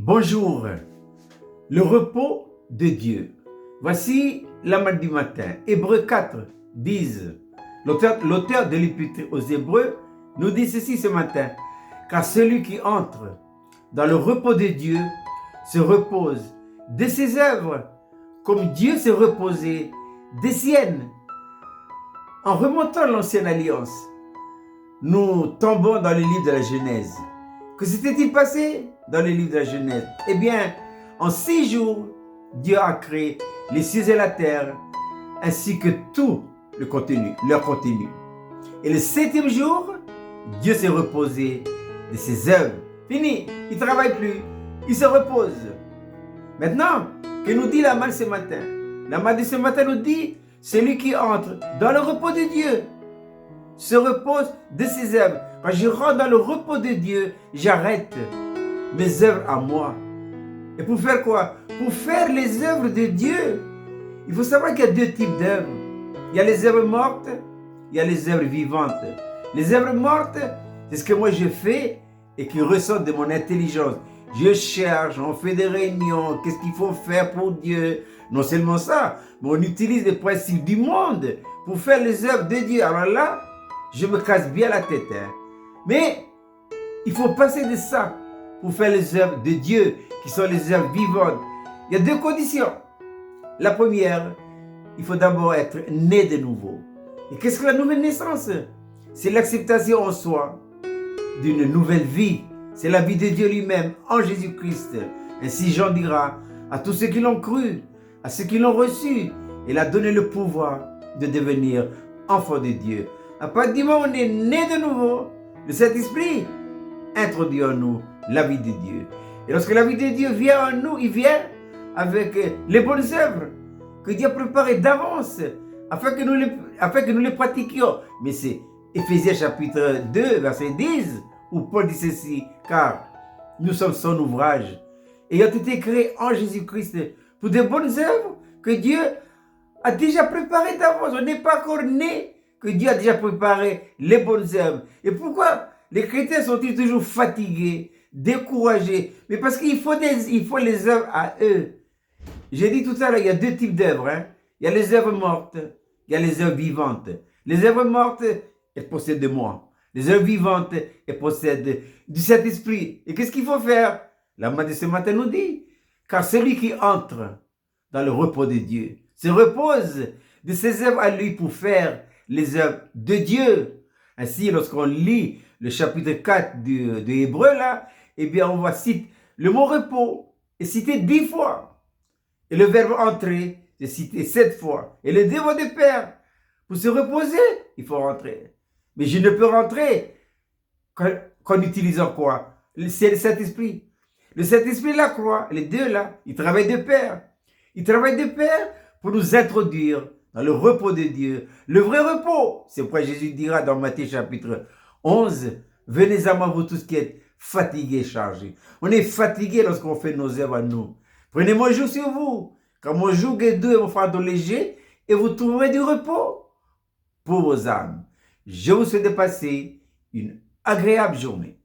Bonjour, le repos de Dieu. Voici la manne du matin. Hébreux 4 disent, l'auteur de l'Épître aux Hébreux nous dit ceci ce matin, car celui qui entre dans le repos de Dieu se repose de ses œuvres, comme Dieu s'est reposé des siennes. En remontant l'ancienne alliance, nous tombons dans le livre de la Genèse. Que s'était-il passé dans le livre de la Genèse? Eh bien, en 6 jours, Dieu a créé les cieux et la terre, ainsi que tout leur contenu. Et le 7e jour, Dieu s'est reposé de ses œuvres. Fini, il ne travaille plus, il se repose. Maintenant, que nous dit la manne ce matin? La manne de ce matin nous dit, celui qui entre dans le repos de Dieu se repose de ses œuvres. Quand je rentre dans le repos de Dieu, j'arrête mes œuvres à moi. Et pour faire quoi? Pour faire les œuvres de Dieu. Il faut savoir qu'il y a 2 types d'œuvres. Il y a les œuvres mortes, il y a les œuvres vivantes. Les œuvres mortes, c'est ce que moi je fais et qui ressort de mon intelligence. Je cherche, on fait des réunions, qu'est-ce qu'il faut faire pour Dieu? Non seulement ça, mais on utilise les principes du monde pour faire les œuvres de Dieu. Alors là, je me casse bien la tête. Mais il faut passer de ça pour faire les œuvres de Dieu, qui sont les œuvres vivantes. Il y a 2 conditions. La première, il faut d'abord être né de nouveau. Et qu'est-ce que la nouvelle naissance? C'est l'acceptation en soi d'une nouvelle vie. C'est la vie de Dieu lui-même en Jésus-Christ. Ainsi Jean dira à tous ceux qui l'ont cru, à ceux qui l'ont reçu, il a donné le pouvoir de devenir enfant de Dieu. À partir du moment où on est né de nouveau, le Saint-Esprit introduit en nous la vie de Dieu. Et lorsque la vie de Dieu vient en nous, il vient avec les bonnes œuvres que Dieu a préparées d'avance afin que nous les pratiquions. Mais c'est Éphésiens chapitre 2, verset 10, où Paul dit ceci, car nous sommes son ouvrage, ayant été créés en Jésus-Christ pour de bonnes œuvres que Dieu a déjà préparées d'avance. On n'est pas encore né, que Dieu a déjà préparé les bonnes œuvres. Et pourquoi les chrétiens sont-ils toujours fatigués, découragés? Mais parce qu'il faut les œuvres à eux. J'ai dit tout à l'heure, il y a 2 types d'œuvres. Il y a les œuvres mortes, il y a les œuvres vivantes. Les œuvres mortes, elles possèdent de moi. Les œuvres vivantes, elles possèdent du Saint-Esprit. Et qu'est-ce qu'il faut faire? La manne de ce matin nous dit, car celui qui entre dans le repos de Dieu se repose de ses œuvres à lui pour faire les œuvres de Dieu. Ainsi, lorsqu'on lit le chapitre 4 de Hébreux, là, eh bien, on va citer le mot repos est cité 10 fois. Et le verbe entrer est cité 7 fois. Et les 2 mots de pair. Pour se reposer, il faut rentrer. Mais je ne peux rentrer qu'en utilisant quoi? C'est le Saint-Esprit. Le Saint-Esprit, la croix, les 2 là, ils travaillent de pair. Ils travaillent de pair pour nous introduire dans le repos de Dieu. Le vrai repos, c'est pourquoi Jésus dira dans Matthieu chapitre 11, venez à moi vous tous qui êtes fatigués, chargés. On est fatigué lorsqu'on fait nos œuvres à nous. Prenez mon joug sur vous, car mon joug est doux et mon fardeau léger, et vous trouverez du repos pour vos âmes. Je vous souhaite de passer une agréable journée.